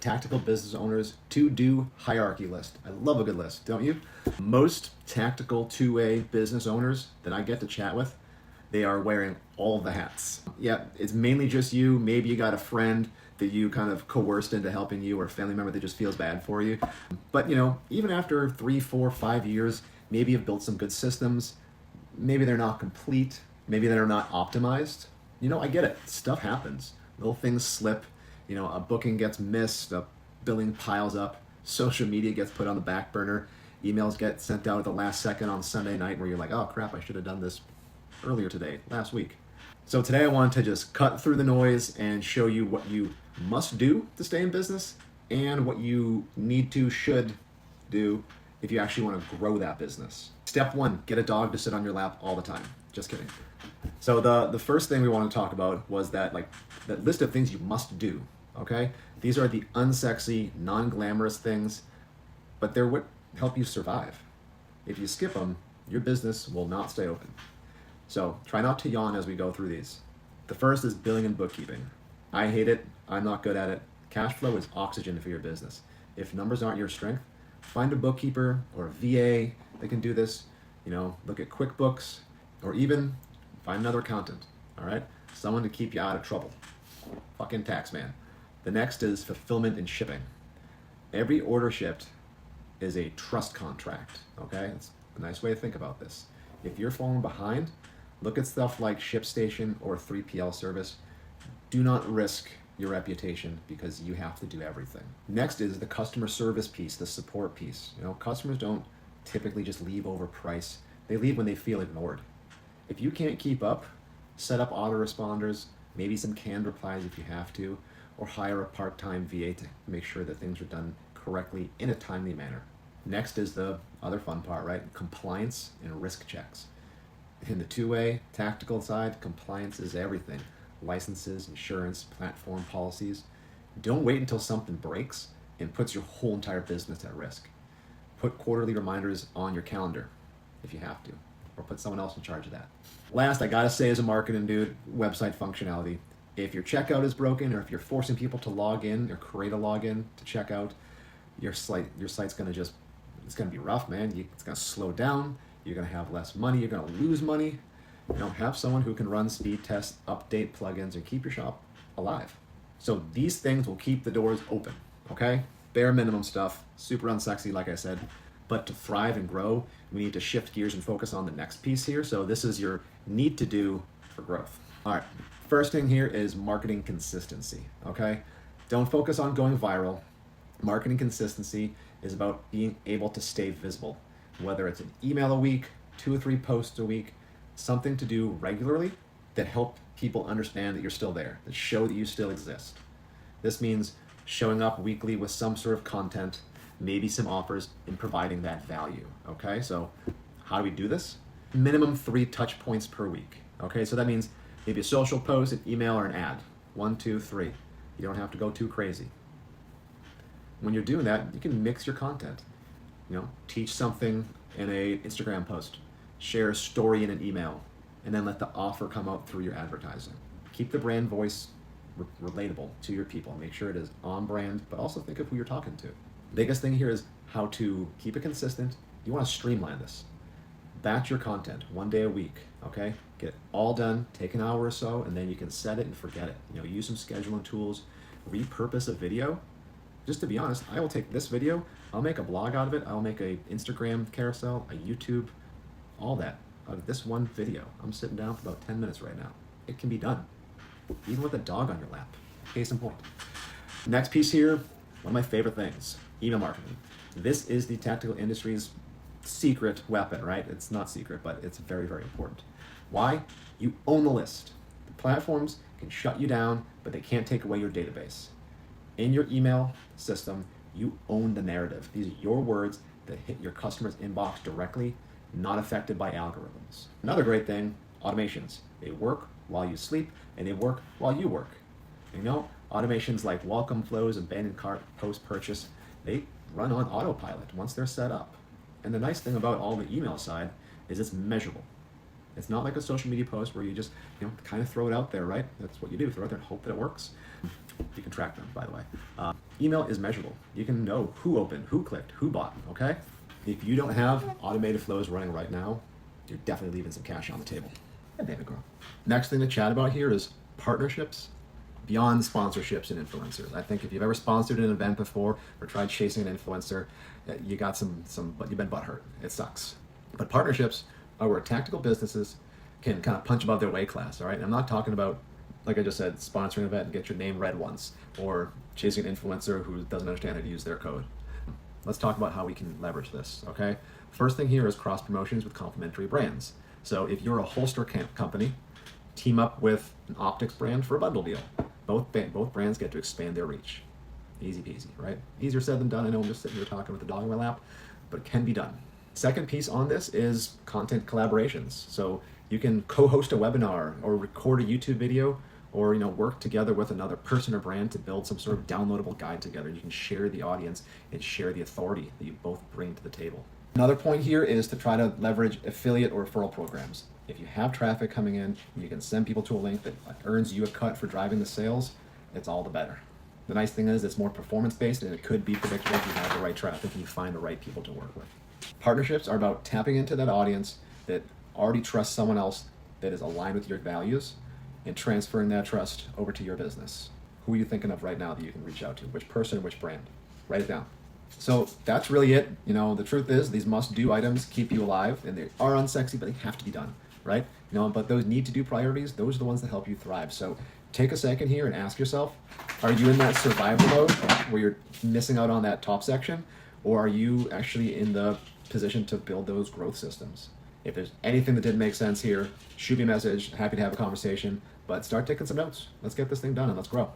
tactical business owners to do hierarchy list. I love a good list, don't you? Most tactical two-way business owners that I get to chat with, they are wearing all the hats. Yeah, it's mainly just you. Maybe you got a friend that you kind of coerced into helping you, or a family member that just feels bad for you. But even after 3, 4, 5 years, maybe you've built some good systems. Maybe they're not complete. Maybe they're not optimized. I get it. Stuff happens. Little things slip. A booking gets missed, a billing piles up, social media gets put on the back burner, emails get sent out at the last second on Sunday night where you're like, oh crap, I should have done this earlier today, last week. So today I wanted to just cut through the noise and show you what you must do to stay in business and what you should do if you actually want to grow that business. Step 1, get a dog to sit on your lap all the time. Just kidding. So the first thing we want to talk about was that list of things you must do. Okay? These are the unsexy, non-glamorous things, but they're what help you survive. If you skip them, your business will not stay open. So try not to yawn as we go through these. The first is billing and bookkeeping. I hate it. I'm not good at it. Cash flow is oxygen for your business. If numbers aren't your strength, find a bookkeeper or a VA that can do this. Look at QuickBooks, or even find another accountant. All right? Someone to keep you out of trouble. Fucking tax man. The next is fulfillment and shipping. Every order shipped is a trust contract, okay? It's a nice way to think about this. If you're falling behind, look at stuff like ShipStation or 3PL service. Do not risk your reputation because you have to do everything. Next is the customer service piece, the support piece. Customers don't typically just leave over price. They leave when they feel ignored. If you can't keep up, set up autoresponders, maybe some canned replies if you have to, or hire a part-time VA to make sure that things are done correctly in a timely manner. Next is the other fun part, right? Compliance and risk checks. In the two-way tactical side, compliance is everything. Licenses, insurance, platform policies. Don't wait until something breaks and puts your whole entire business at risk. Put quarterly reminders on your calendar if you have to, or put someone else in charge of that. Last, I gotta say, as a marketing dude, website functionality. If your checkout is broken, or if you're forcing people to log in or create a login to check out, your site's gonna it's gonna be rough, man. It's gonna slow down. You're gonna have less money. You're gonna lose money. Have someone who can run speed tests, update plugins, and keep your shop alive. So these things will keep the doors open, okay? Bare minimum stuff, super unsexy, like I said. But to thrive and grow, we need to shift gears and focus on the next piece here. So this is your need to do for growth. All right, first thing here is marketing consistency, okay? Don't focus on going viral. Marketing consistency is about being able to stay visible, whether it's an email a week, 2 or 3 posts a week, something to do regularly that help people understand that you're still there, that show that you still exist. This means showing up weekly with some sort of content, maybe some offers, and providing that value, okay? So how do we do this? Minimum 3 touch points per week, okay? So that means maybe a social post, an email, or an ad. 1, 2, 3. You don't have to go too crazy. When you're doing that, you can mix your content. Teach something in a Instagram post, share a story in an email, and then let the offer come out through your advertising. Keep the brand voice relatable to your people. Make sure it is on brand, but also think of who you're talking to. Biggest thing here is how to keep it consistent. You want to streamline this. Batch your content 1 day a week, okay? Get it all done, take an hour or so, and then you can set it and forget it. Use some scheduling tools, repurpose a video. Just to be honest, I will take this video, I'll make a blog out of it, I'll make a Instagram carousel, a YouTube, all that out of this one video. I'm sitting down for about 10 minutes right now. It can be done, even with a dog on your lap. Case in point. Next piece here, one of my favorite things, email marketing. This is the tactical industry's secret weapon, right? It's not secret, but it's very, very important. Why? You own the list. The platforms can shut you down, but they can't take away your database. In your email system, you own the narrative. These are your words that hit your customer's inbox directly, not affected by algorithms. Another great thing, automations. They work while you sleep, and they work while you work. Automations like welcome flows, abandoned cart, post-purchase, they run on autopilot once they're set up. And the nice thing about all the email side is it's measurable. It's not like a social media post where you just, kind of throw it out there, right? That's what you do, throw it out there and hope that it works. You can track them, by the way. Email is measurable. You can know who opened, who clicked, who bought, okay? If you don't have automated flows running right now, you're definitely leaving some cash on the table. And David Grow. Next thing to chat about here is partnerships beyond sponsorships and influencers. I think if you've ever sponsored an event before or tried chasing an influencer, you got but you've been butthurt. It sucks. But partnerships are where tactical businesses can kind of punch above their weight class, all right? And I'm not talking about, like I just said, sponsoring an event and get your name read once, or chasing an influencer who doesn't understand how to use their code. Let's talk about how we can leverage this, okay? First thing here is cross promotions with complementary brands. So if you're a holster company, team up with an optics brand for a bundle deal. Both brands get to expand their reach. Easy peasy, right? Easier said than done. I know I'm just sitting here talking with the dog in my lap, but it can be done. Second piece on this is content collaborations. So you can co-host a webinar or record a YouTube video, or work together with another person or brand to build some sort of downloadable guide together. You can share the audience and share the authority that you both bring to the table. Another point here is to try to leverage affiliate or referral programs. If you have traffic coming in, you can send people to a link that earns you a cut for driving the sales, it's all the better. The nice thing is it's more performance-based, and it could be predictable if you have the right traffic and you find the right people to work with. Partnerships are about tapping into that audience that already trusts someone else that is aligned with your values and transferring that trust over to your business. Who are you thinking of right now that you can reach out to? Which person, which brand? Write it down. So that's really it. The truth is these must-do items keep you alive, and they are unsexy, but they have to be done, right? But those need-to-do priorities, those are the ones that help you thrive. So take a second here and ask yourself, are you in that survival mode where you're missing out on that top section, or are you actually in the position to build those growth systems? If there's anything that didn't make sense here, shoot me a message. Happy to have a conversation, but start taking some notes. Let's get this thing done and let's grow.